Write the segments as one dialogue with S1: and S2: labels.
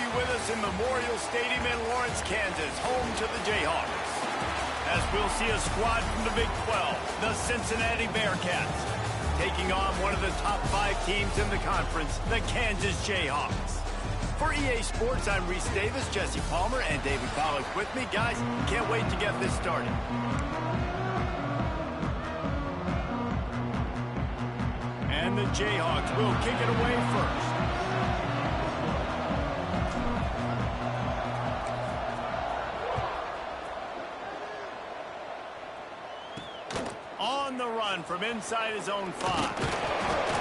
S1: have you with us in Memorial Stadium in Lawrence, Kansas, home to the Jayhawks. As we'll see a squad from the Big 12, the Cincinnati Bearcats, taking on one of the top 5 teams in the conference, the Kansas Jayhawks. For EA Sports, I'm Reese Davis, Jesse Palmer, and David Pollack with me. Guys, can't wait to get this started. And the Jayhawks will kick it away first. On the run from inside his own 5.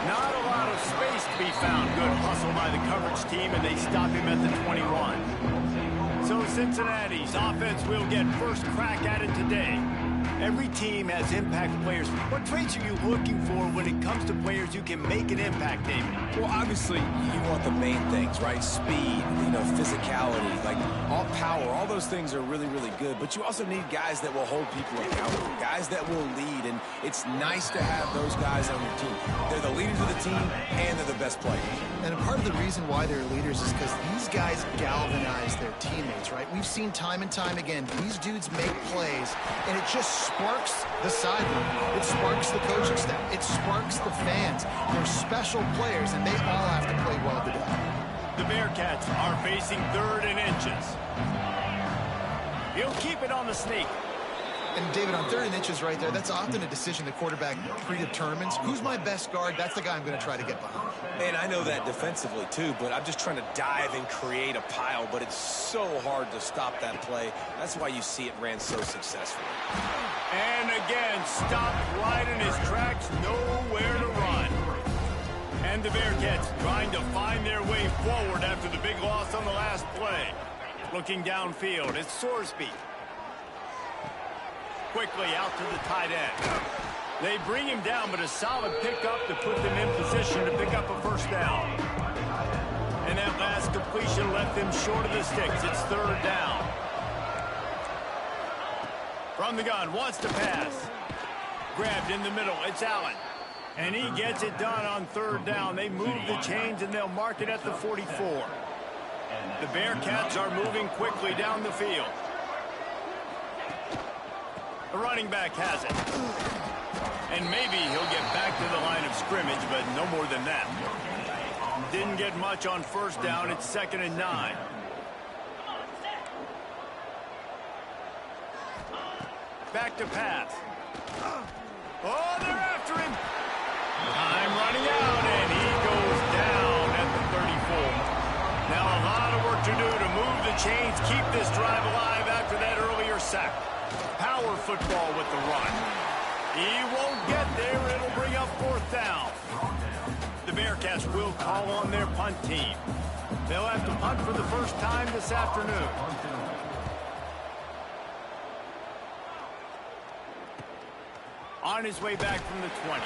S1: Not a lot of space to be found. Good hustle by the coverage team, and they stop him at the 21. So Cincinnati's offense will get first crack at it today. Every team has impact players. What traits are you looking for when it comes to players who can make an impact, David?
S2: Well, obviously, you want the main things, right? Speed, physicality, like all power. All those things are really, really good. But you also need guys that will hold people accountable, guys that will lead. And it's nice to have those guys on your team. They're the leaders of the team, and they're the best players.
S3: And a part of the reason why they're leaders is because these guys galvanize their teammates, right? We've seen time and time again, these dudes make plays, and it just sparks the sideline. It sparks the coaching staff. It sparks the fans. They're special players, and they all have to play well today.
S1: The Bearcats are facing 3rd and inches. He'll keep it on the sneak.
S3: And, David, on 3rd and inches right there, that's often a decision the quarterback predetermines. Who's my best guard? That's the guy I'm going to try to get behind.
S2: And I know that defensively, too, but I'm just trying to dive and create a pile, but it's so hard to stop that play. That's why you see it ran so successfully.
S1: And again, stopped right in his tracks, nowhere to run. And the Bearcats trying to find their way forward after the big loss on the last play. Looking downfield, it's Sorsby. Quickly out to the tight end. They bring him down, but a solid pickup to put them in position to pick up a first down. And that last completion left them short of the sticks. It's 3rd down. From the gun, wants to pass. Grabbed in the middle, it's Allen. And he gets it done on 3rd down. They move the chains, and they'll mark it at the 44. The Bearcats are moving quickly down the field. The running back has it. And maybe he'll get back to the line of scrimmage, but no more than that. Didn't get much on 1st down. It's 2nd and 9. Back to pass. Oh, they're after him. Time running out, and he goes down at the 34. Now a lot of work to do to move the chains, keep this drive alive after that earlier sack. Power football with the run. He won't get there. It'll bring up 4th down. The Bearcats will call on their punt team. They'll have to punt for the first time this afternoon. On his way back from the 20.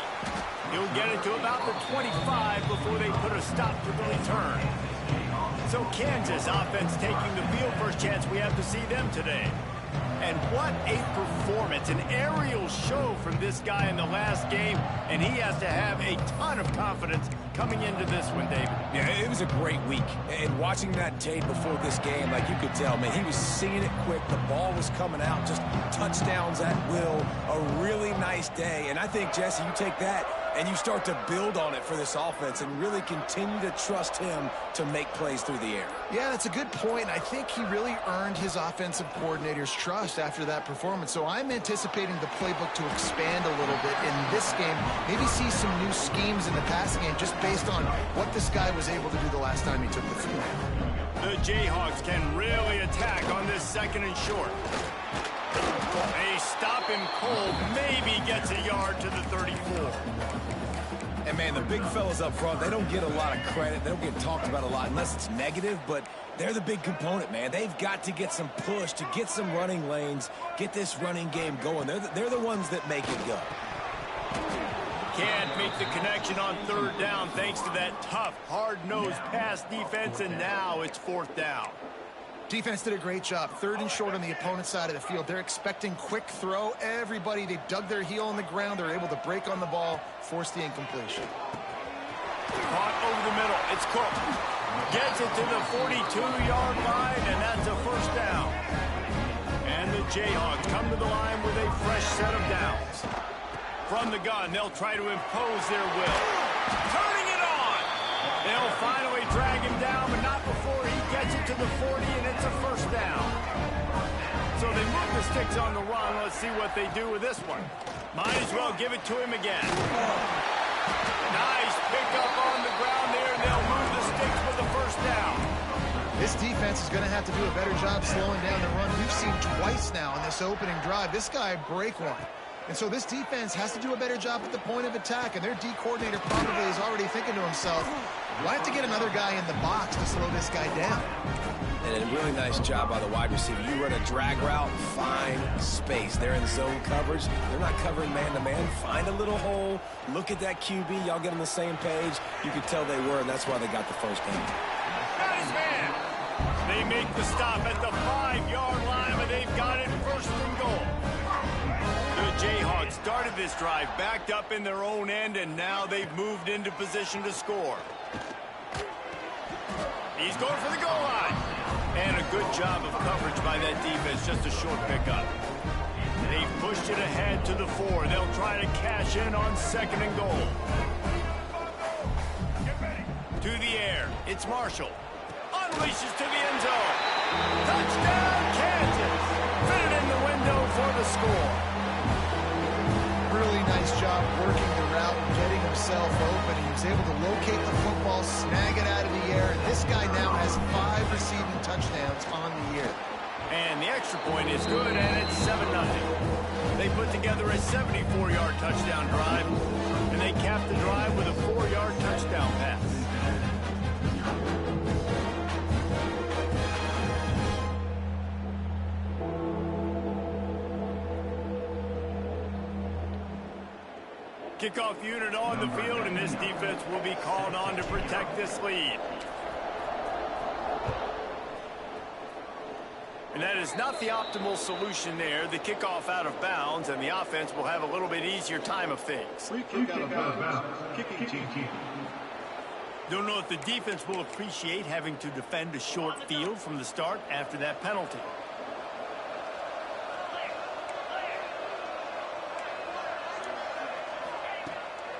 S1: He'll get it to about the 25 before they put a stop to the return. So Kansas offense taking the field. First chance we have to see them today. And what a performance, an aerial show from this guy in the last game, and he has to have a ton of confidence coming into this one, David.
S2: Yeah, it was a great week, and watching that tape before this game, like you could tell, man, he was seeing it quick, the ball was coming out, just touchdowns at will, a really nice day, and I think, Jesse, you take that and you start to build on it for this offense and really continue to trust him to make plays through the air.
S3: Yeah, that's a good point. I think he really earned his offensive coordinator's trust after that performance. So I'm anticipating the playbook to expand a little bit in this game. Maybe see some new schemes in the passing game just based on what this guy was able to do the last time he took the field.
S1: The Jayhawks can really attack on this 2nd and short. They stop him cold, maybe gets a yard to the 34.
S2: And, man, the big fellas up front, they don't get a lot of credit. They don't get talked about a lot unless it's negative, but they're the big component, man. They've got to get some push to get some running lanes, get this running game going. They're the ones that make it go.
S1: Can't make the connection on 3rd down thanks to that tough, hard-nosed pass defense, and now it's 4th down.
S3: Defense did a great job. 3rd and short on the opponent's side of the field. They're expecting quick throw. Everybody, they dug their heel on the ground. They're able to break on the ball, force the incompletion.
S1: Caught over the middle. It's Cook. Gets it to the 42-yard line, and that's a first down. And the Jayhawks come to the line with a fresh set of downs. From the gun, they'll try to impose their will. Turning it on! They'll finally drag him down, but not before he gets it to the 40, and it's a first down. So they move the sticks on the run. Let's see what they do with this one. Might as well give it to him again. Nice pickup on the ground there, and they'll move the sticks with the first down.
S3: This defense is going to have to do a better job slowing down the run. We've seen twice now in this opening drive. This guy break one. And so this defense has to do a better job at the point of attack, and their D coordinator probably is already thinking to himself, do I have to get another guy in the box to slow this guy down?
S2: And a really nice job by the wide receiver. You run a drag route, find space. They're in zone coverage. They're not covering man-to-man. Find a little hole. Look at that QB. Y'all get on the same page. You could tell they were, and that's why they got the first down.
S1: Got his man. They make the stop at the 5-yard line, but they've got it first and goal. The Jayhawks started this drive backed up in their own end, and now they've moved into position to score. He's going for the goal line. And a good job of coverage by that defense, just a short pickup. They've pushed it ahead to the 4. They'll try to cash in on second and goal. To the air, it's Marshall. Unleashes to the end zone. Touchdown, Kansas. Fit it in the window for the score.
S3: Really nice job working the route and getting himself open. He was able to locate the football, snag it out of the air, and this guy now has 5 receiving touchdowns on the year.
S1: And the extra point is good, and it's 7-0. They put together a 74-yard touchdown drive, and they capped the drive with a 4-yard touchdown pass. Kickoff unit on the field, and this defense will be called on to protect this lead. And that is not the optimal solution there. The kickoff out of bounds, and the offense will have a little bit easier time of things.
S4: Free kick out of bounds. Kicking team.
S1: Don't know if the defense will appreciate having to defend a short field from the start after that penalty.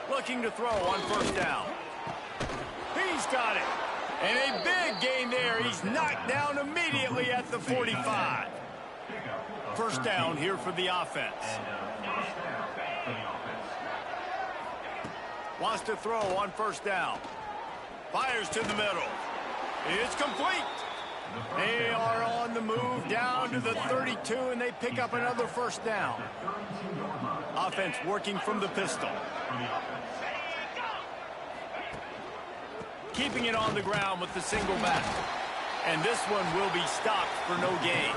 S1: Looking to throw on first down. He's got it. And a big gain there. He's knocked down immediately at the 45. First down here for the offense. Wants to throw on first down. Fires to the middle. It's complete. They are on the move down to the 32, and they pick up another first down. Offense working from the pistol. Keeping it on the ground with the single back. And this one will be stopped for no gain.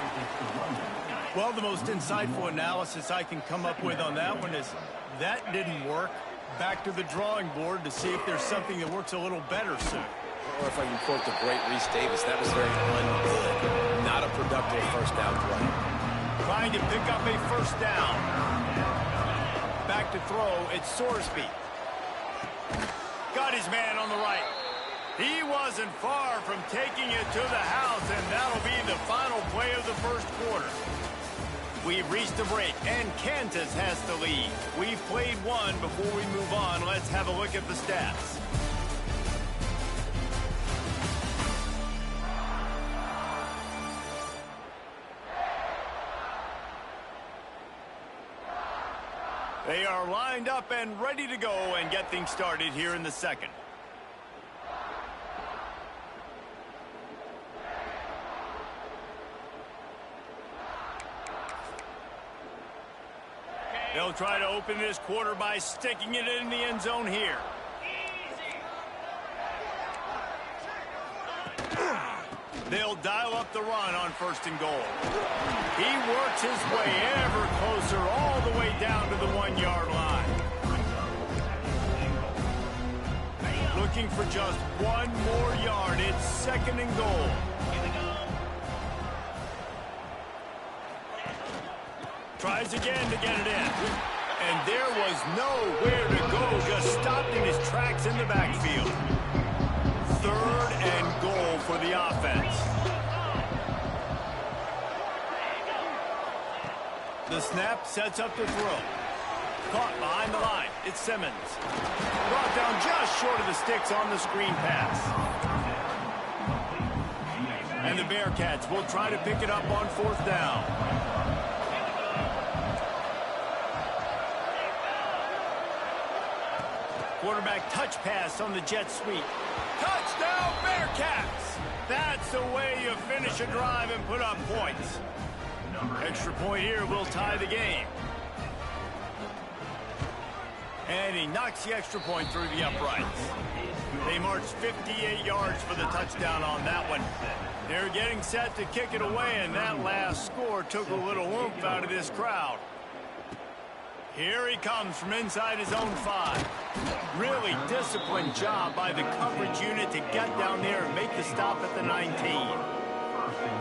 S1: Well, the most insightful analysis I can come up with on that one is that didn't work. Back to the drawing board to see if there's something that works a little better soon.
S2: Or if I can quote the great Reese Davis, that was very ungood. Not a productive first down play.
S1: Trying to pick up a first down. Back to throw, it's Sorsby. Got his man on the right. He wasn't far from taking it to the house, and that'll be the final play of the first quarter. We've reached a break, and Kansas has the lead. We've played one. Before we move on, let's have a look at the stats. They are lined up and ready to go and get things started here in the second. They'll try to open this quarter by sticking it in the end zone here. They'll dial up the run on first and goal. He works his way ever closer all the way down to the 1-yard line. Looking for just one more yard. It's second and goal. Tries again to get it in. And there was nowhere to go. Just stopped in his tracks in the backfield. Third and goal. for the offense. The snap sets up the throw. Caught behind the line. It's Simmons. Brought down just short of the sticks on the screen pass. And the Bearcats will try to pick it up on 4th down. Quarterback touch pass on the jet sweep. Touchdown, Bearcats! That's the way you finish a drive and put up points. Extra point here will tie the game. And he knocks the extra point through the uprights. They march 58 yards for the touchdown on that one. They're getting set to kick it away, and that last score took a little oomph out of this crowd. Here he comes from inside his own 5. Really disciplined job by the coverage unit to get down there and make the stop at the 19.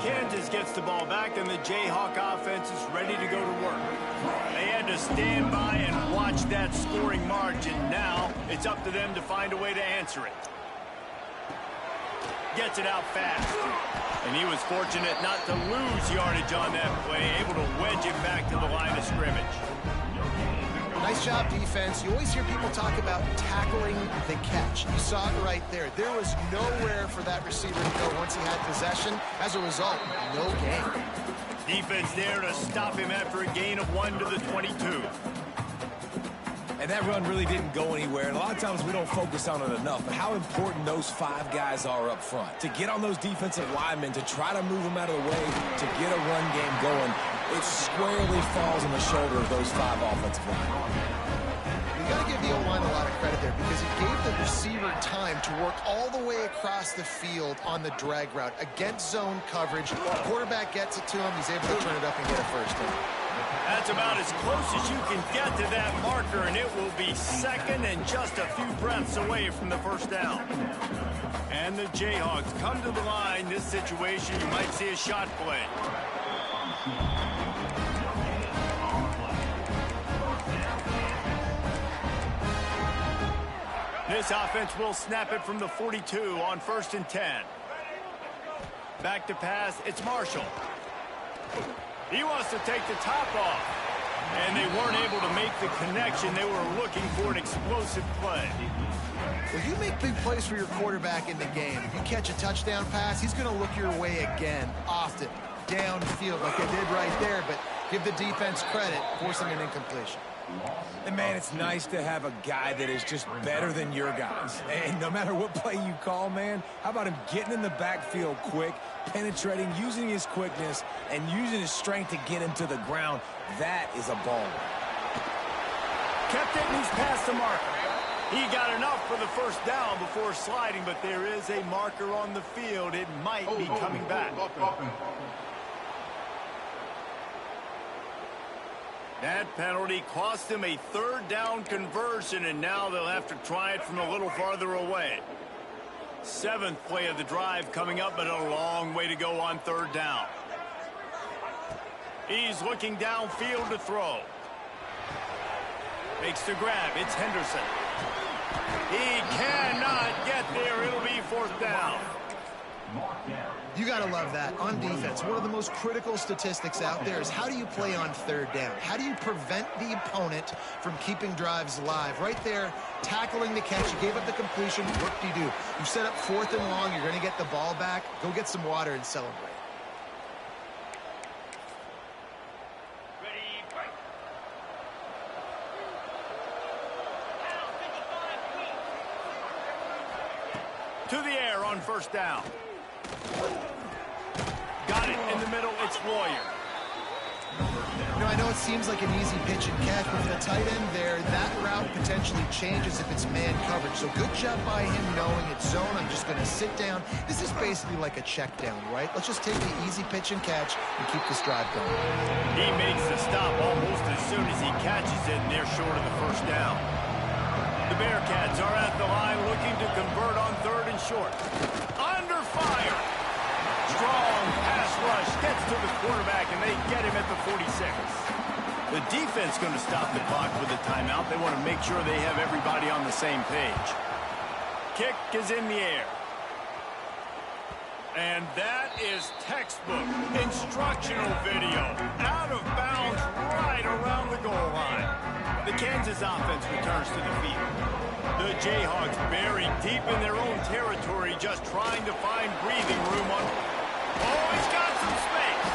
S1: Kansas gets the ball back, and the Jayhawk offense is ready to go to work. They had to stand by and watch that scoring margin. Now it's up to them to find a way to answer it. Gets it out fast. And he was fortunate not to lose yardage on that play, able to wedge it back to the line of scrimmage.
S3: Nice job, defense. You always hear people talk about tackling the catch. You saw it right there. There was nowhere for that receiver to go once he had possession. As a result, no gain.
S1: Defense there to stop him after a gain of 1 to the 22.
S2: And that run really didn't go anywhere. And a lot of times we don't focus on it enough. But how important those 5 guys are up front. To get on those defensive linemen, to try to move them out of the way, to get a run game going, it squarely falls on the shoulder of those 5 offensive linemen.
S3: You got to give the O-line a lot of credit there because it gave the receiver time to work all the way across the field on the drag route against zone coverage. The quarterback gets it to him. He's able to turn it up and get a first down.
S1: That's about as close as you can get to that marker, and it will be second and just a few breaths away from the first down. And the Jayhawks come to the line. This situation, you might see a shot play. This offense will snap it from the 42 on 1st and 10. Back to pass, it's Marshall. He wants to take the top off. And they weren't able to make the connection. They were looking for an explosive play.
S3: Well, you make big plays for your quarterback in the game. If you catch a touchdown pass, he's going to look your way again, often, downfield like they did right there. But give the defense credit, forcing an incompletion.
S2: And, man, it's nice to have a guy that is just better than your guys. And no matter what play you call, man, how about him getting in the backfield quick, penetrating, using his quickness, and using his strength to get him to the ground? That is a ball.
S1: Kept it, and he's past the marker. He got enough for the first down before sliding, but there is a marker on the field. It might be coming back. That penalty cost them a 3rd down conversion, and now they'll have to try it from a little farther away. 7th play of the drive coming up, but a long way to go on 3rd down. He's looking downfield to throw. Makes the grab. It's Henderson. He cannot get there. It'll be 4th down.
S3: You got to love that. On defense, one of the most critical statistics out there is how do you play on 3rd down? How do you prevent the opponent from keeping drives alive? Right there, tackling the catch. You gave up the completion. What do you do? You set up 4th and long. You're going to get the ball back. Go get some water and celebrate.
S1: To the air on 1st down. Got it in the middle. It's Lawyer.
S3: Now, I know it seems like an easy pitch and catch, but for the tight end there, that route potentially changes if it's man coverage. So good job by him knowing it's zone. I'm just going to sit down. This is basically like a check down, right? Let's just take the easy pitch and catch and keep this drive going.
S1: He makes the stop almost as soon as he catches it, and they're short of the 1st down. The Bearcats are at the line looking to convert on 3rd and short. Under fire. Strong pass rush gets to the quarterback, and they get him at the 46. The defense going to stop the clock with a timeout. They want to make sure they have everybody on the same page. Kick is in the air. And that is textbook instructional video. Out of bounds right around the goal line. The Kansas offense returns to the field. The Jayhawks buried deep in their own territory, just trying to find breathing room on... Oh, he's got some space.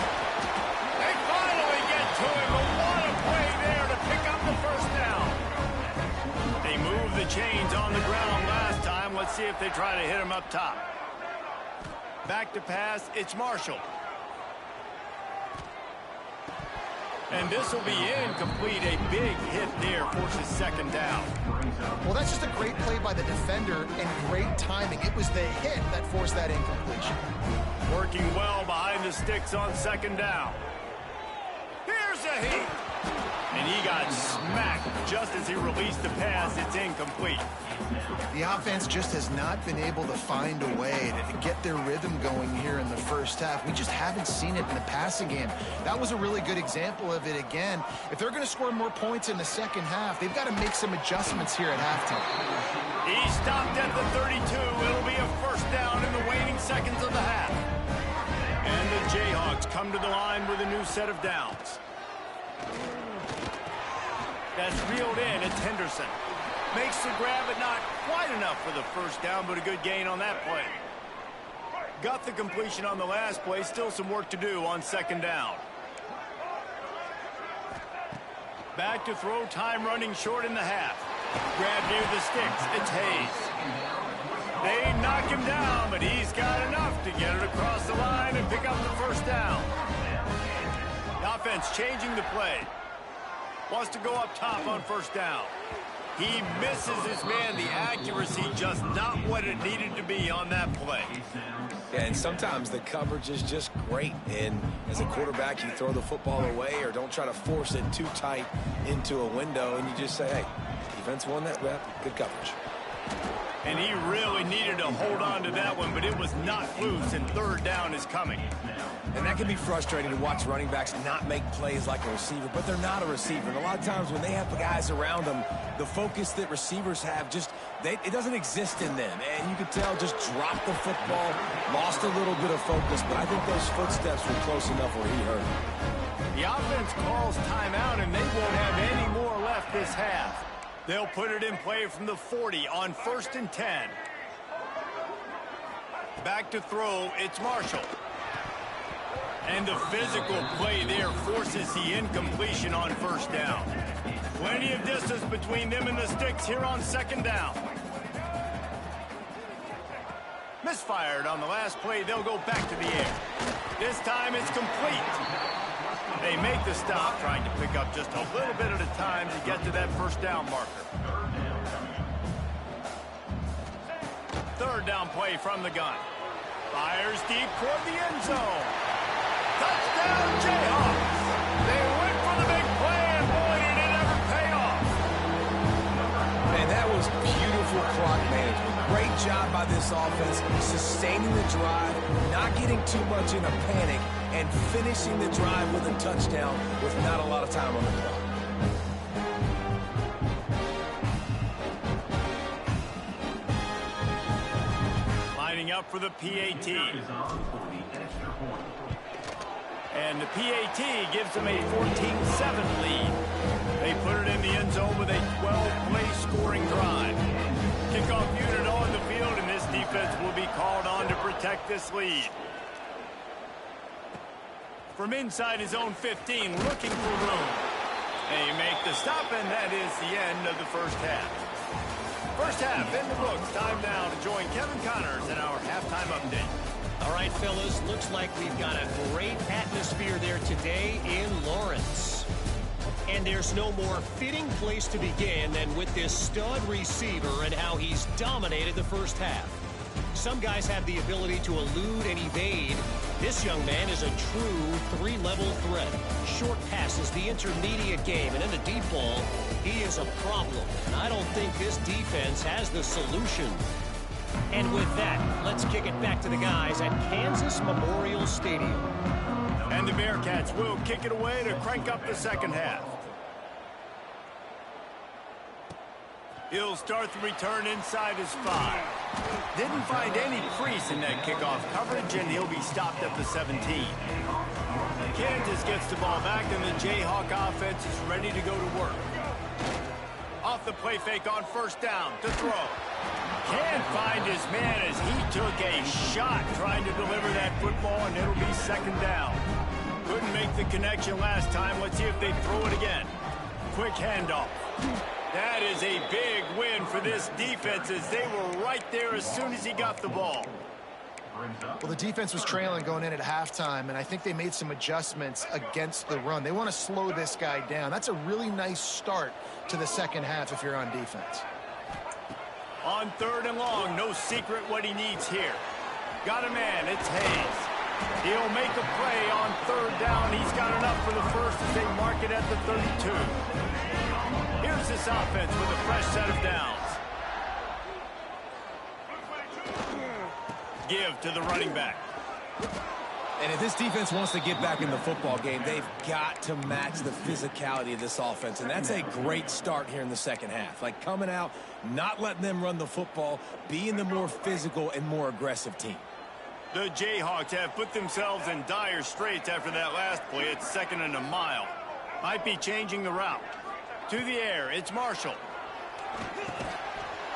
S1: They finally get to him, but what a play there to pick up the first down. They moved the chains on the ground last time. Let's see if they try to hit him up top. Back to pass, it's Marshall. And this will be incomplete. A big hit there forces second down.
S3: Well, that's just a great play by the defender and great timing. It was the hit that forced that incompletion.
S1: Working well behind the sticks on second down. Here's a hit. And he got smacked just as he released the pass. It's incomplete.
S3: The offense just has not been able to find a way to get their rhythm going here in the first half. We just haven't seen it in the passing game. That was a really good example of it again. If they're going to score more points in the second half, they've got to make some adjustments here at halftime.
S1: He stopped at the 32. It'll be a first down in the waning seconds of the half. And the Jayhawks come to the line with a new set of downs. That's reeled in. It's Henderson. Makes the grab, but not quite enough for the first down, but a good gain on that play. Got the completion on the last play. Still some work to do on second down. Back to throw, time running short in the half. Grab near the sticks. It's Hayes. They knock him down, but he's got enough to get it across the line and pick up the first down. The offense changing the play. Wants to go up top on first down. He misses his man. The accuracy just not what it needed to be on that play.
S2: Yeah, and sometimes the coverage is just great. And as a quarterback, you throw the football away or don't try to force it too tight into a window, and you just say, hey, defense won that rep. Good coverage.
S1: And he really needed to hold on to that one, but it was not loose, and third down is coming.
S2: And that can be frustrating to watch running backs not make plays like a receiver, but they're not a receiver. And a lot of times when they have the guys around them, the focus that receivers have it doesn't exist in them. And you could tell just dropped the football, lost a little bit of focus, but I think those footsteps were close enough where he heard it.
S1: The offense calls timeout, and they won't have any more left this half. They'll put it in play from the 40 on 1st and 10. Back to throw, it's Marshall. And the physical play there forces the incompletion on first down. Plenty of distance between them and the sticks here on second down. Misfired on the last play. They'll go back to the air. This time it's complete. They make the stop, trying to pick up just a little bit at a time to get to that first down marker. Third down play from the gun. Fires deep toward the end zone. Touchdown, Jayhawks. They went for the big play, and boy, did it ever pay off.
S2: And that was beautiful clock management. Great job by this offense, sustaining the drive, not getting too much in a panic, and finishing the drive with a touchdown with not a lot of time on the clock.
S1: Lining up for the PAT. And the PAT gives them a 14-7 lead. They put it in the end zone with a 12-play scoring drive. Kickoff unit on the field, and this defense will be called on to protect this lead. From inside his own 15, looking for room. They make the stop, and that is the end of the first half. First half in the books. Time now to join Kevin Connors in our halftime update.
S5: All right, fellas, looks like we've got a great atmosphere there today in Lawrence. And there's no more fitting place to begin than with this stud receiver and how he's dominated the first half. Some guys have the ability to elude and evade. This young man is a true three-level threat. Short passes, the intermediate game, and in the deep ball, he is a problem. And I don't think this defense has the solution. And with that, let's kick it back to the guys at Kansas Memorial Stadium.
S1: And the Bearcats will kick it away to crank up the second half. He'll start the return inside his 5. Didn't find any crease in that kickoff coverage, and he'll be stopped at the 17. Kansas gets the ball back, and the Jayhawk offense is ready to go to work. Off the play fake on first down to throw. Can't find his man as he took a shot trying to deliver that football, and it'll be second down. Couldn't make the connection last time. Let's see if they throw it again. Quick handoff. That is a big win for this defense as they were right there as soon as he got the ball.
S3: Well, the defense was trailing going in at halftime, and I think they made some adjustments against the run. They want to slow this guy down. That's a really nice start to the second half if you're on defense.
S1: On third and long, no secret what he needs here. Got a man, it's Hayes. He'll make a play on third down. He's got enough for the first as they mark it at the 32. Here's this offense with a fresh set of downs. Give to the running back.
S2: And if this defense wants to get back in the football game, they've got to match the physicality of this offense. And that's a great start here in the second half. Like coming out, not letting them run the football, being the more physical and more aggressive team.
S1: The Jayhawks have put themselves in dire straits after that last play. It's second and a mile. Might be changing the route. To the air, it's Marshall.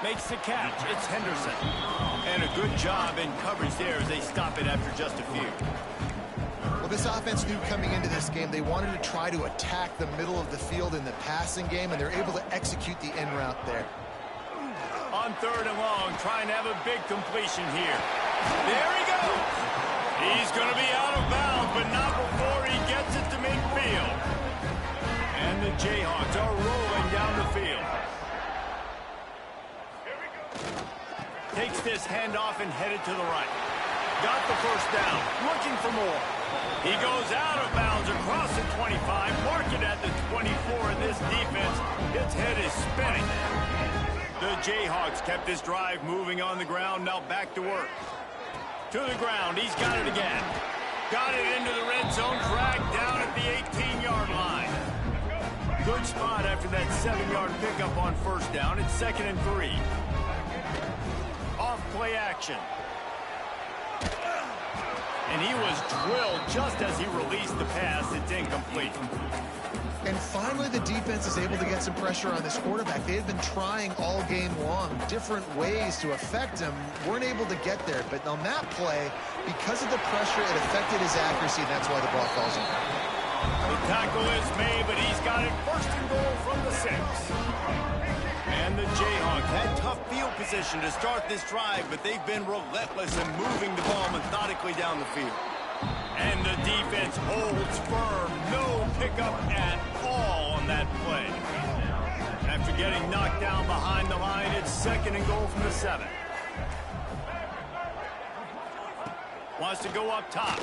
S1: Makes the catch, it's Henderson. And a good job in coverage there as they stop it after just a few.
S3: Well, this offense knew coming into this game they wanted to try to attack the middle of the field in the passing game, and they're able to execute the in route there.
S1: On third and long, trying to have a big completion here. There he goes. He's going to be out of bounds, but not before he gets it to midfield. And the Jayhawks are rolling down the field. Takes this handoff and headed to the right. Got the first down, looking for more. He goes out of bounds across the 25, mark it at the 24, and this defense, its head is spinning. The Jayhawks kept this drive moving on the ground, now back to work. To the ground, he's got it again. Got it into the red zone, dragged down at the 18-yard line. Good spot after that 7-yard pickup on first down. It's 2nd and 3. Off play action. And he was drilled just as he released the pass. It's incomplete.
S3: And finally, the defense is able to get some pressure on this quarterback. They had been trying all game long different ways to affect him. Weren't able to get there. But on that play, because of the pressure, it affected his accuracy, and that's why the ball falls in.
S1: The tackle is made, but he's got it first and goal from the 6. And the Jayhawks had tough field position to start this drive, but they've been relentless in moving the ball methodically down the field. And the defense holds firm. No pickup at all on that play. After getting knocked down behind the line, it's 2nd and goal from the 7. Wants to go up top.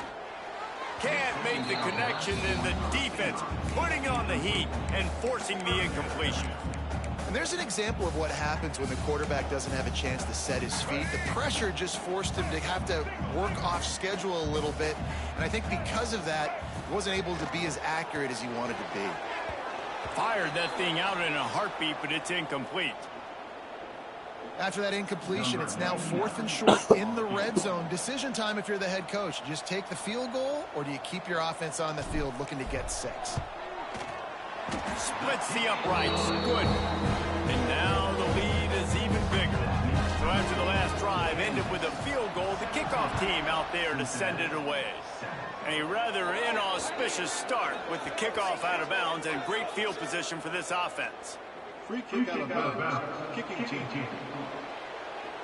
S1: Can't make the connection, and the defense putting on the heat and forcing the incompletion.
S3: And there's an example of what happens when the quarterback doesn't have a chance to set his feet. The pressure just forced him to have to work off schedule a little bit. And I think because of that, he wasn't able to be as accurate as he wanted to be.
S1: Fired that thing out in a heartbeat, but it's incomplete.
S3: After that incompletion, it's now 4th and short in the red zone. Decision time if you're the head coach. You just take the field goal, or do you keep your offense on the field looking to get 6?
S1: Splits the uprights. Good. And now the lead is even bigger. So after the last drive ended with a field goal, the kickoff team out there to send it away. A rather inauspicious start with the kickoff out of bounds and great field position for this offense.
S4: Free kick out of bounds. Kicking team.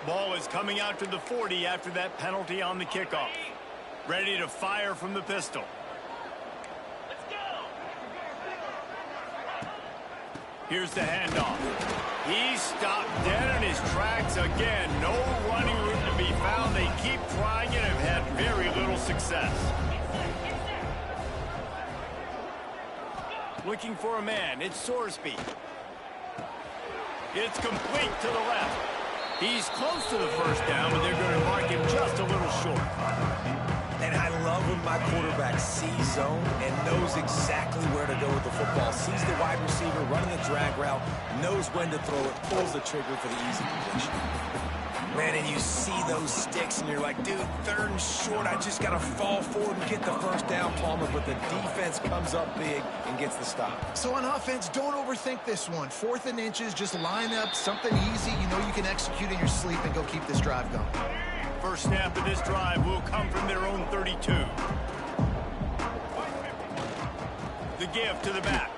S1: Ball is coming out to the 40 after that penalty on the kickoff. Ready to fire from the pistol. Here's the handoff. He's stopped dead in his tracks again. No running room to be found. They keep trying it and have had very little success. Looking for a man. It's Sorsby. It's complete to the left. He's close to the first down, but they're going to mark him just a little short.
S2: And I love when my quarterback sees zone and knows exactly where to go with the football. Sees the wide receiver running the drag route, knows when to throw it, pulls the trigger for the easy completion. Man, and you see those sticks, and you're like, dude, 3rd and short. I just got to fall forward and get the first down, Palmer. But the defense comes up big and gets the stop.
S3: So on offense, don't overthink this one. 4th and inches, just line up something easy. You know you can execute in your sleep and go keep this drive going.
S1: First snap of this drive will come from their own 32. The give to the back.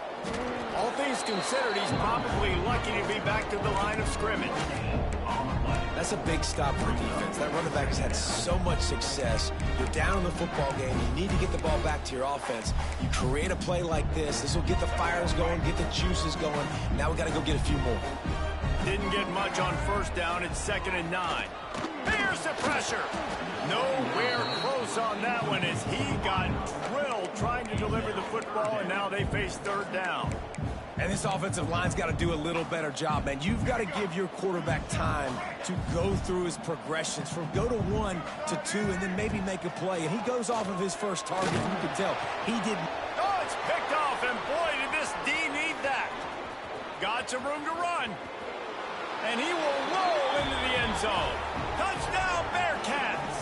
S1: All things considered, he's probably lucky to be back to the line of scrimmage.
S2: That's a big stop for defense. That running back has had so much success. You're down in the football game. You need to get the ball back to your offense. You create a play like this. This will get the fires going, get the juices going. Now we got to go get a few more.
S1: Didn't get much on first down. It's 2nd and 9. Here's the pressure. Nowhere close on that one as he got drilled trying to deliver the football, and now they face 3rd down.
S2: And this offensive line's got to do a little better job, man. You've got to give your quarterback time to go through his progressions from go to 1 to 2 and then maybe make a play. And he goes off of his first target. You can tell he didn't.
S1: Oh, it's picked off, and boy, did this D need that. Got some room to run. And he will roll into the end zone. Touchdown, Bearcats!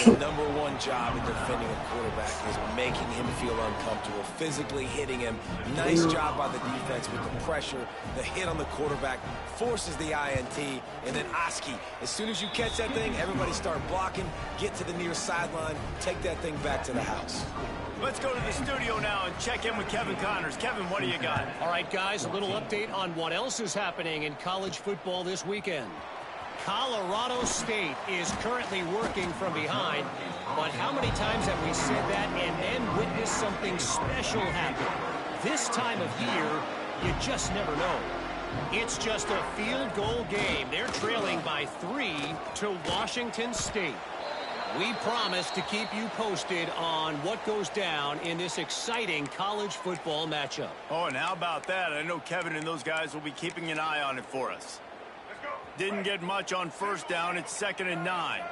S2: The #1 job in defending a quarterback is making him feel uncomfortable, physically hitting him. Nice job by the defense with the pressure. The hit on the quarterback forces the INT. And then Oski, as soon as you catch that thing, everybody start blocking, get to the near sideline, take that thing back to the house.
S1: Let's go to the studio now and check in with Kevin Connors. Kevin, what do you got?
S5: All right, guys, a little update on what else is happening in college football this weekend. Colorado State is currently working from behind, but how many times have we said that and then witnessed something special happen? This time of year, you just never know. It's just a field goal game. They're trailing by 3 to Washington State. We promise to keep you posted on what goes down in this exciting college football matchup.
S1: Oh, and how about that? I know Kevin and those guys will be keeping an eye on it for us. Didn't get much on first down. It's 2nd and 9.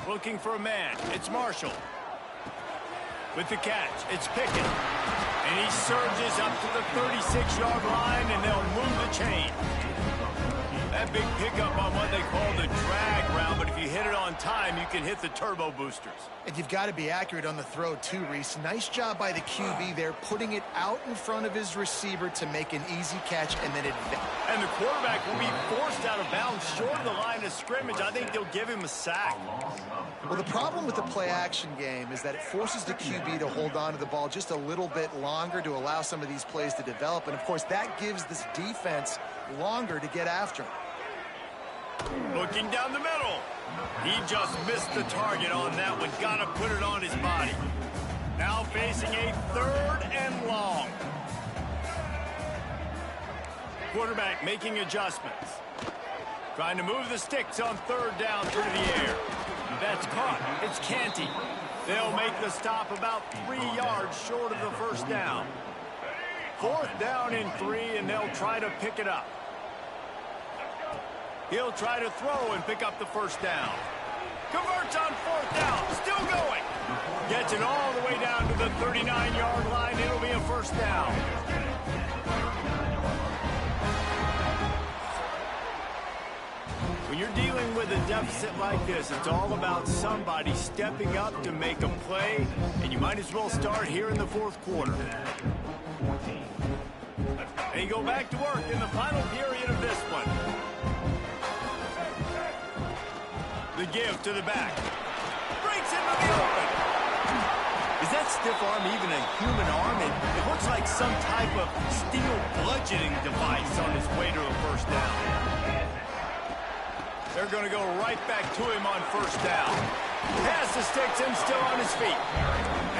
S1: Looking for a man. It's Marshall. With the catch, it's Pickett. And he surges up to the 36-yard line, and they'll move the chain. That big pickup on what they call the drag route, but if you hit it on time, you can hit the turbo boosters.
S3: And you've got to be accurate on the throw, too, Reese. Nice job by the QB there, putting it out in front of his receiver to make an easy catch and then advance.
S1: And the quarterback will be forced out of bounds short of the line of scrimmage. I think they'll give him a sack.
S3: Well, the problem with the play-action game is that it forces the QB to hold on to the ball just a little bit longer to allow some of these plays to develop. And, of course, that gives this defense longer to get after him.
S1: Looking down the middle. He just missed the target on that one. Got to put it on his body. Now facing a 3rd and long. Quarterback making adjustments. Trying to move the sticks on 3rd down through the air. That's caught. It's Katty. They'll make the stop about 3 yards short of the first down. 4th down and 3, and they'll try to pick it up. He'll try to throw and pick up the first down. Converts on 4th down. Still going. Gets it all the way down to the 39-yard line. It'll be a first down. When you're dealing with a deficit like this, it's all about somebody stepping up to make a play, and you might as well start here in the 4th quarter. They go back to work in the final period of this one. The give to the back. Breaks into the open. Is that stiff arm even a human arm? It looks like some type of steel bludgeoning device on his way to a first down. They're going to go right back to him on first down. Pass the sticks and still on his feet.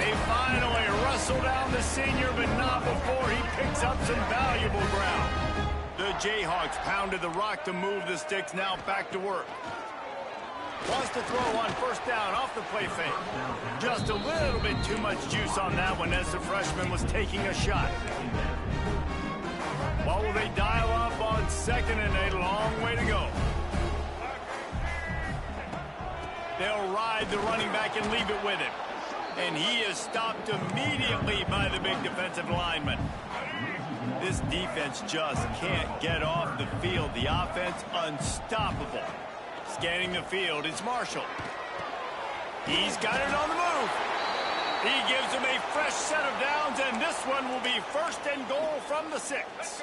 S1: They finally wrestle down the senior, but not before he picks up some valuable ground. The Jayhawks pounded the rock to move the sticks. Now back to work. Wants to throw on first down off the play fake. Just a little bit too much juice on that one as the freshman was taking a shot. What will they dial up on 2nd and a long way to go? They'll ride the running back and leave it with him. And he is stopped immediately by the big defensive lineman. This defense just can't get off the field. The offense unstoppable. Scanning the field, it's Marshall. He's got it on the move. He gives him a fresh set of downs, and this one will be 1st and goal from the 6.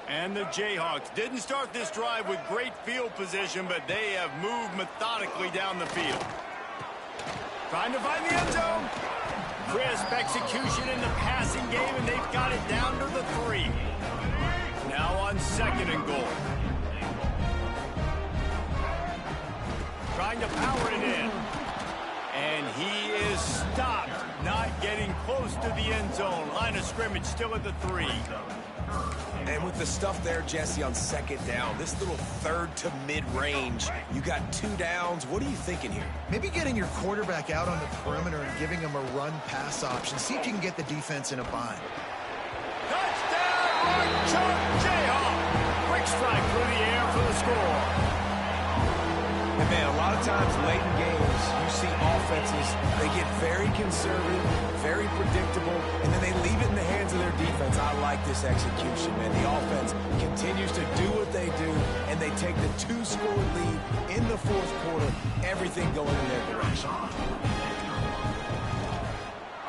S1: And the Jayhawks didn't start this drive with great field position, but they have moved methodically down the field. Trying to find the end zone. Crisp execution in the passing game, and they've got it down to the 3. Now on 2nd and goal. Trying to power it in. And he is stopped, not getting close to the end zone. Line of scrimmage still at the 3.
S2: And with the stuff there, Jesse, on 2nd down, this little 3rd to mid-range, you got 2 downs. What are you thinking here?
S3: Maybe getting your quarterback out on the perimeter and giving him a run-pass option. See if you can get the defense in a bind.
S1: Touchdown, Mark Jayhawk. Quick strike through the air for the score.
S2: And man, a lot of times late in games, you see offenses, they get very conservative, very predictable, and then they leave it in the hands of their defense. I like this execution, man. The offense continues to do what they do, and they take the 2-score lead in the 4th quarter, everything going in their direction.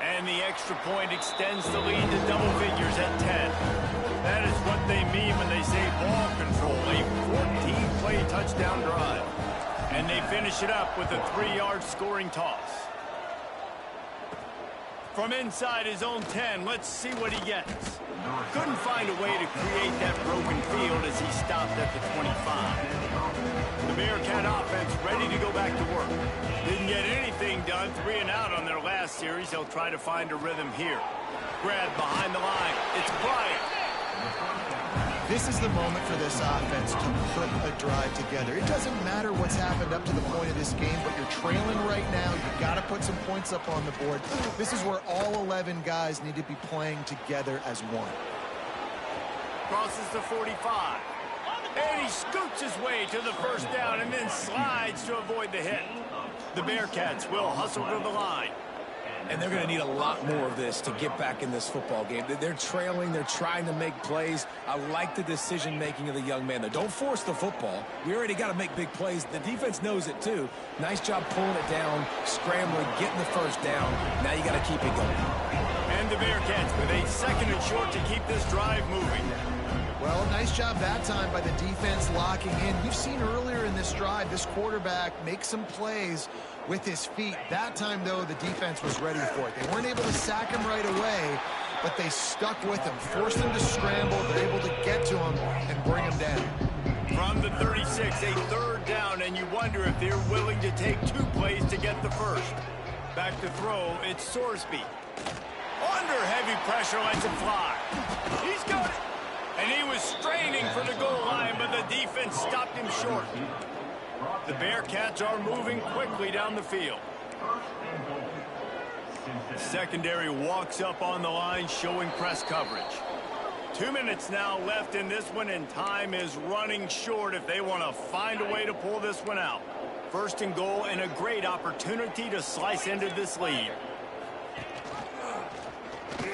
S1: And the extra point extends the lead to double figures at 10. That is what they mean when they say ball control, a 14-play touchdown drive. And they finish it up with a 3-yard scoring toss. From inside his own 10, let's see what he gets. Couldn't find a way to create that broken field as he stopped at the 25. The Bearcat offense ready to go back to work. Didn't get anything done, 3 and out on their last series. They'll try to find a rhythm here. Grab behind the line. It's Bryant.
S3: This is the moment for this offense to put a drive together. It doesn't matter what's happened up to the point of this game, but you're trailing right now. You've got to put some points up on the board. This is where all 11 guys need to be playing together as one.
S1: Crosses the 45. And he scoots his way to the 1st down and then slides to avoid the hit. The Bearcats will hustle to the line.
S2: And they're going to need a lot more of this to get back in this football game. They're trailing. They're trying to make plays. I like the decision-making of the young man. Don't force the football. We already got to make big plays. The defense knows it, too. Nice job pulling it down, scrambling, getting the 1st down. Now you got to keep it going.
S1: And the Bearcats with a 2nd and short to keep this drive moving.
S3: Well, nice job that time by the defense locking in. We've seen earlier in this drive, this quarterback make some plays with his feet. That time, though, the defense was ready for it. They weren't able to sack him right away, but they stuck with him, forced him to scramble. They're able to get to him and bring him down.
S1: From the 36, a 3rd down, and you wonder if they're willing to take 2 plays to get the 1st. Back to throw, it's Sorsby. Under heavy pressure, lets it fly. He's got it. And he was straining for the goal line, but the defense stopped him short. The Bearcats are moving quickly down the field. Secondary walks up on the line, showing press coverage. 2 minutes now left in this one, and time is running short if they want to find a way to pull this one out. 1st and goal, and a great opportunity to slice into this lead.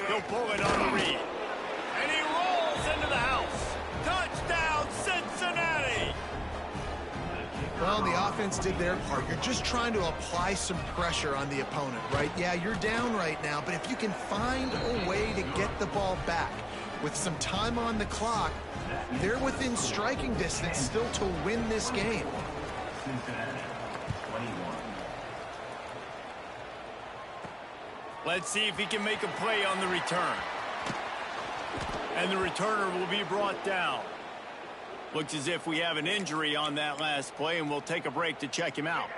S1: He'll pull it on the read. And he rolls into the house. Touchdown, Cincinnati!
S3: Well, the offense did their part. You're just trying to apply some pressure on the opponent, right? Yeah, you're down right now, but if you can find a way to get the ball back with some time on the clock, they're within striking distance still to win this game.
S1: Let's see if he can make a play on the return. And the returner will be brought down. Looks as if we have an injury on that last play, and we'll take a break to check him out.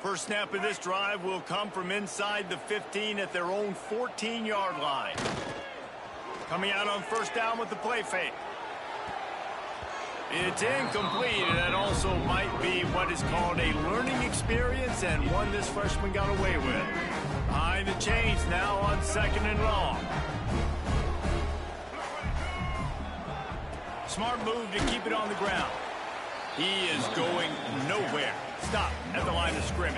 S1: First snap of this drive will come from inside the 15 at their own 14-yard line. Coming out on 1st down with the play fake. It's incomplete, and that also might be what is called a learning experience, and one this freshman got away with. Behind the chains now on 2nd and long. Smart move to keep it on the ground. He is going nowhere. Stop at the line of scrimmage.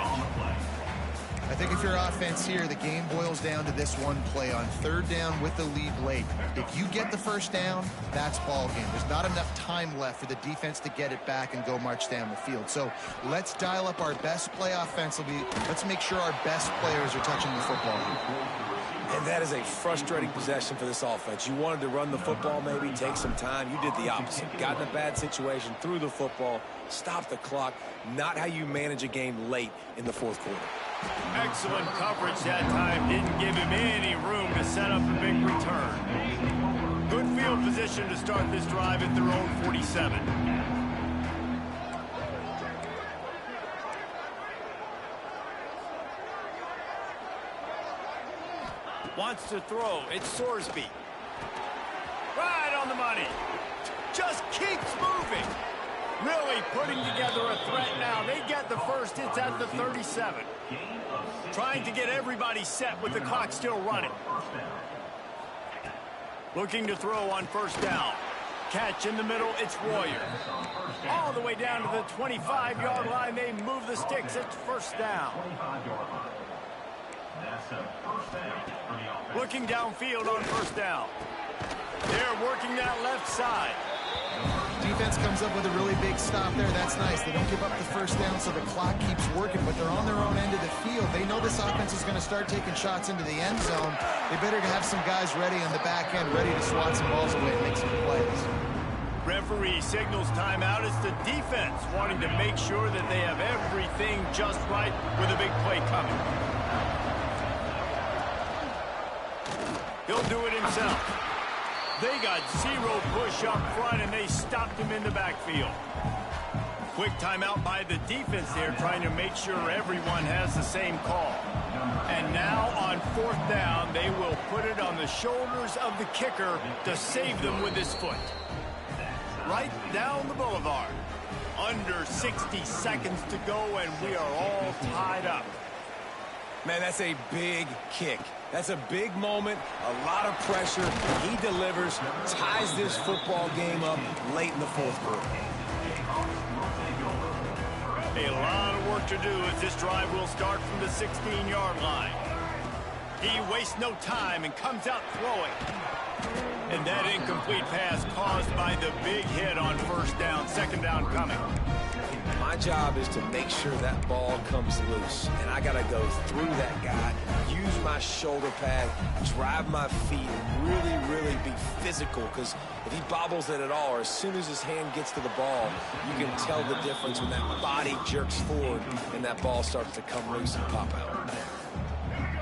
S3: I think if you're offense here, the game boils down to this one play on 3rd down with the lead late. If you get the first down, that's ball game. There's not enough time left for the defense to get it back and go march down the field. So let's dial up our best play offensively. Let's make sure our best players are touching the football.
S2: And that is a frustrating possession for this offense. You wanted to run the football, maybe take some time. You did the opposite. Got in a bad situation, threw the football, stopped the clock. Not how you manage a game late in the 4th quarter.
S1: Excellent coverage that time. Didn't give him any room to set up a big return. Good field position to start this drive at their own 47. Wants to throw. It's Sorsby. Right on the money. Just keeps moving. Really putting together a threat now. They get the first. It's at the 37. Trying to get everybody set with the clock still running. Looking to throw on 1st down. Catch in the middle. It's Royer. All the way down to the 25-yard line. They move the sticks. It's 1st down. Looking downfield on 1st down. They're working that left side.
S3: Defense comes up with a really big stop there. That's nice. They don't give up the first down, so the clock keeps working, but they're on their own end of the field. They know this offense is going to start taking shots into the end zone. They better have some guys ready on the back end, ready to swat some balls away and make some plays.
S1: Referee signals timeout. It's the defense wanting to make sure that they have everything just right with a big play coming. He'll do it himself. They got 0 push up front, and they stopped him in the backfield. Quick timeout by the defense there, trying to make sure everyone has the same call. And now on 4th down, they will put it on the shoulders of the kicker to save them with his foot. Right down the boulevard. Under 60 seconds to go, and we are all tied up.
S2: Man, that's a big kick. That's a big moment, a lot of pressure. He delivers, ties this football game up late in the 4th quarter.
S1: A lot of work to do as this drive will start from the 16-yard line. He wastes no time and comes out throwing. And that incomplete pass caused by the big hit on 1st down, 2nd down coming.
S2: My job is to make sure that ball comes loose, and I got to go through that guy, use my shoulder pad, drive my feet, really be physical, because if he bobbles it at all, or as soon as his hand gets to the ball, you can tell the difference when that body jerks forward and that ball starts to come loose and pop out.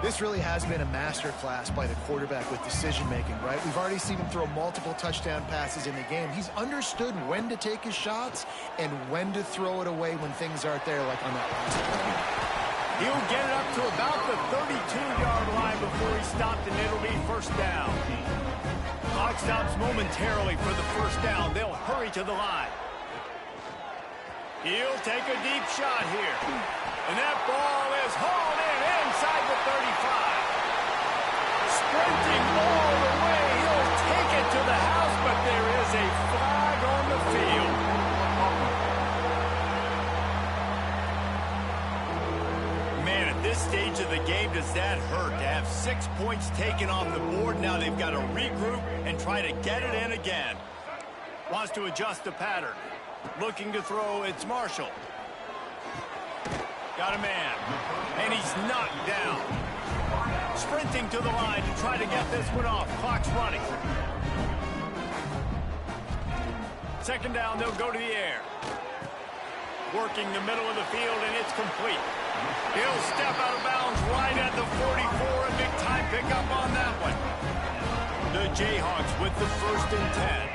S3: This really has been a masterclass by the quarterback with decision-making, right? We've already seen him throw multiple touchdown passes in the game. He's understood when to take his shots and when to throw it away when things aren't there, like on that last play.
S1: He'll get it up to about the 32-yard line before he stopped, and it'll be 1st down. Clock stops momentarily for the 1st down. They'll hurry to the line. He'll take a deep shot here. And that ball is hauled in inside the 35. Sprinting all the way. He'll take it to the house, but there is a flag on the field. Man, at this stage of the game, does that hurt to have 6 points taken off the board? Now they've got to regroup and try to get it in again. Wants to adjust the pattern. Looking to throw, it's Marshall. Got a man, and he's knocked down. Sprinting to the line to try to get this one off. Clock's running. 2nd down, they'll go to the air. Working the middle of the field, and it's complete. He'll step out of bounds right at the 44. A big-time pickup on that one. The Jayhawks with the 1st and 10.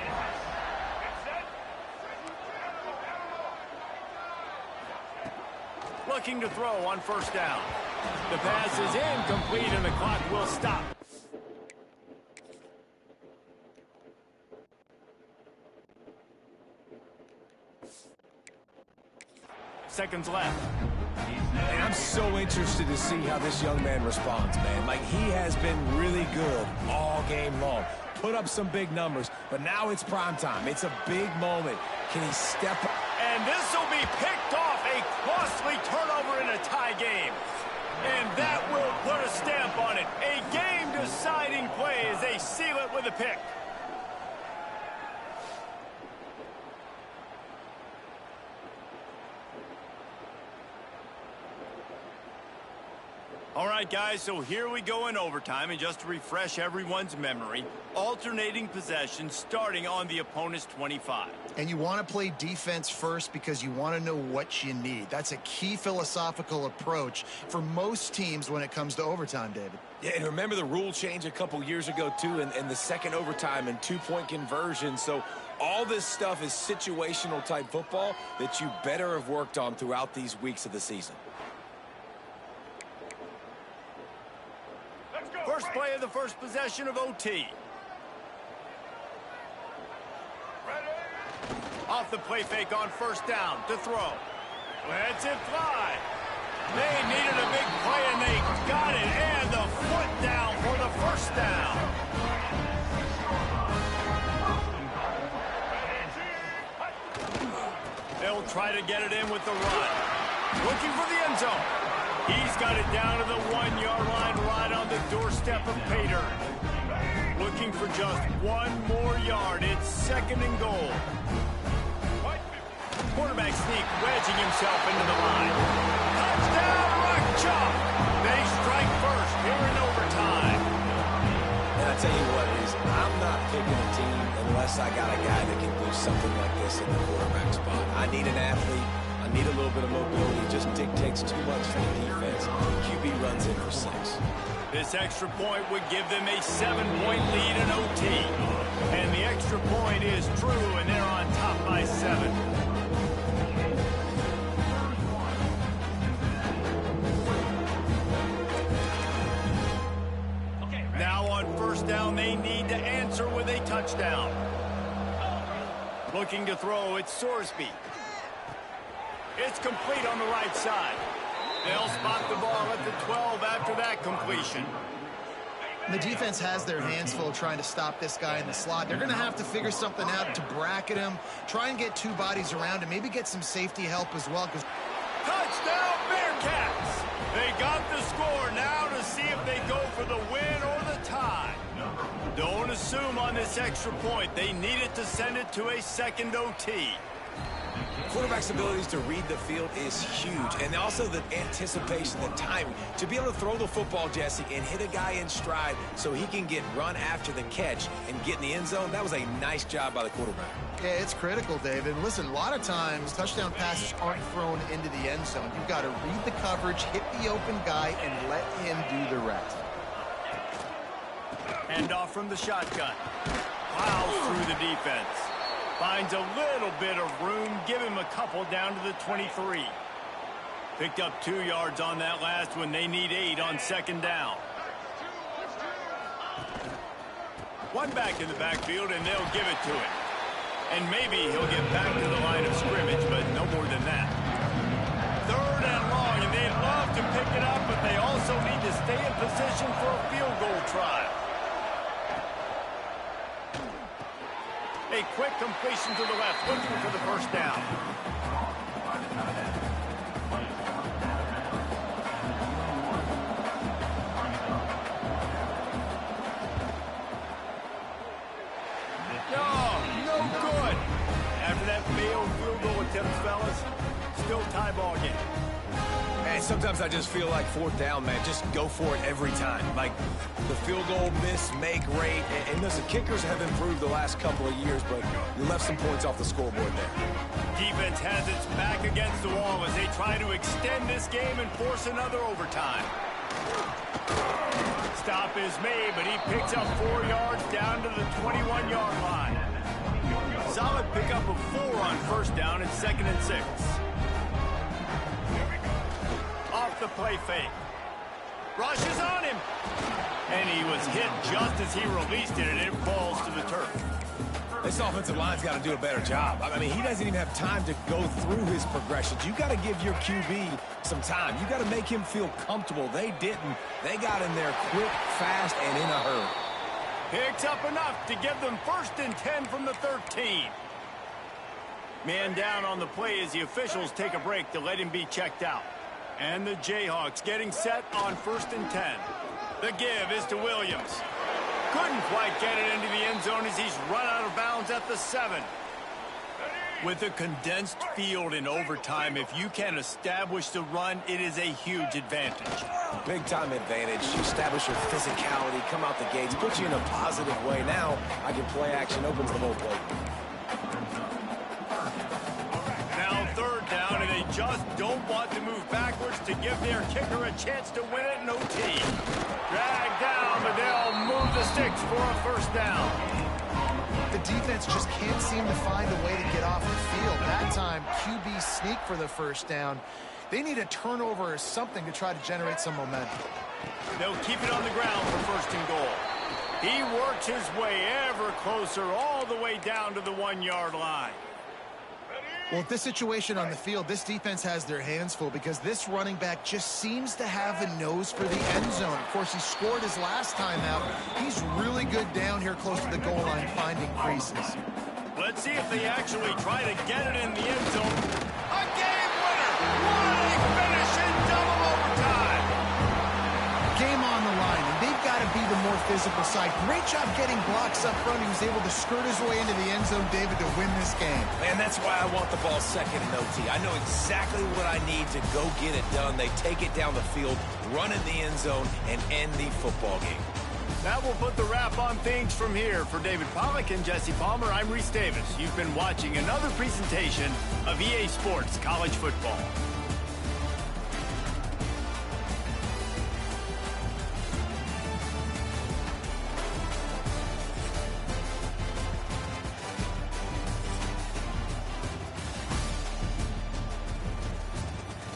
S1: Looking to throw on 1st down. The pass is incomplete, and the clock will stop. Seconds left.
S2: And I'm so interested to see how this young man responds, man. Like, he has been really good all game long. Put up some big numbers, but now it's prime time. It's a big moment. Can he step up?
S1: And this will be picked off. A costly turnover in a tie game. And that will put a stamp on it. A game-deciding play as they seal it with a pick. All right, guys, so here we go in overtime, and just to refresh everyone's memory, alternating possession starting on the opponent's 25.
S3: And you want to play defense first because you want to know what you need. That's a key philosophical approach for most teams when it comes to overtime, David.
S2: Yeah, and remember the rule change a couple years ago, too, and the second overtime and two-point conversion. So all this stuff is situational type football that you better have worked on throughout these weeks of the season.
S1: First play of the first possession of OT. Off the play fake on first down to throw. Lets it fly. They needed a big play, and they got it. And the foot down for the first down. They'll try to get it in with the run. Looking for the end zone. He's got it down to the 1-yard line right on the doorstep of Pater. Looking for just one more yard. It's second and goal. Quarterback sneak, wedging himself into the line. Touchdown, Rock Chalk. They strike first here in overtime.
S2: And I tell you what, I'm not picking a team unless I got a guy that can do something like this in the quarterback spot. I need an athlete. I need a little bit of mobility. It just dictates too much for the defense. QB runs in for 6.
S1: This extra point would give them a 7-point lead in OT. And the extra point is true, and they're on top by 7. Now on first down, they need to answer with a touchdown. Looking to throw, it's Sorsby. It's complete on the right side. They'll spot the ball at the 12 after that completion.
S3: The defense has their hands full trying to stop this guy in the slot. They're going to have to figure something out to bracket him, try and get two bodies around him, maybe get some safety help as well.
S1: Touchdown, Bearcats! They got the score now to see if they go for the win or the tie. Don't assume on this extra point. They needed to send it to a second OT.
S2: Quarterback's abilities to read the field is huge, and also the anticipation, the timing. To be able to throw the football, Jesse, and hit a guy in stride so he can get run after the catch and get in the end zone, that was a nice job by the quarterback.
S3: Yeah, it's critical, David. And listen, a lot of times touchdown passes aren't thrown into the end zone. You've got to read the coverage, hit the open guy, and let him do the rest.
S1: Hand off from the shotgun. Plows through the defense. Finds a little bit of room. Give him a couple down to the 23. Picked up 2 yards on that last one. They need 8 on second down. One back in the backfield, and they'll give it to him. And maybe he'll get back to the line of scrimmage, but no more than that. Third and long, and they'd love to pick it up, but they also need to stay in position for a field goal trial. A quick completion to the left, looking for the first down. No good. After that failed field goal attempt, fellas, still tie ball game.
S2: And sometimes I just feel like fourth down, man, just go for it every time. Like the field goal miss, make rate. And listen, kickers have improved the last couple of years, but you left some points off the scoreboard there.
S1: Defense has its back against the wall as they try to extend this game and force another overtime. Stop is made, but he picks up 4 yards down to the 21-yard line. Solid pickup of 4 on first down and 2nd and 6. Off the play fake. Rushes on him. And he was hit just as he released it, and it falls to the turf.
S2: This offensive line's got to do a better job. I mean, he doesn't even have time to go through his progressions. You got to give your QB some time. You got to make him feel comfortable. They didn't. They got in there quick, fast, and in a hurry.
S1: Picks up enough to give them 1st and 10 from the 13. Man down on the play as the officials take a break to let him be checked out. And the Jayhawks getting set on 1st and 10. The give is to Williams. Couldn't quite get it into the end zone as he's run out of bounds at the 7. With a condensed field in overtime, if you can establish the run, it is a huge advantage.
S2: Big-time advantage. You establish your physicality, come out the gates, put you in a positive way. Now, I can play action, opens the whole play.
S1: Now 3rd down, and they just don't want to move backwards to give their kicker a chance to win it in OT. Dragged down, but they'll move the sticks for a 1st down.
S3: The defense just can't seem to find a way to get off the field. That time, QB sneak for the 1st down. They need a turnover or something to try to generate some momentum.
S1: They'll keep it on the ground for 1st and goal. He works his way ever closer all the way down to the 1-yard line.
S3: Well, with this situation on the field, this defense has their hands full because this running back just seems to have a nose for the end zone. Of course, he scored his last time out. He's really good down here close to the goal line, finding creases.
S1: Let's see if they actually try to get it in the end zone. A game winner! What a finish in double overtime!
S3: Game on the line, and they've got to be the more physical side. Great job getting blocks up front. He was able to skirt his way into the end zone, David, to win this game.
S2: Man, that's why I want the ball 2nd in OT. I know exactly what I need to go get it done. They take it down the field, run in the end zone, and end the football game.
S1: That will put the wrap on things from here. For David Pollack and Jesse Palmer, I'm Reese Davis. You've been watching another presentation of EA Sports College Football.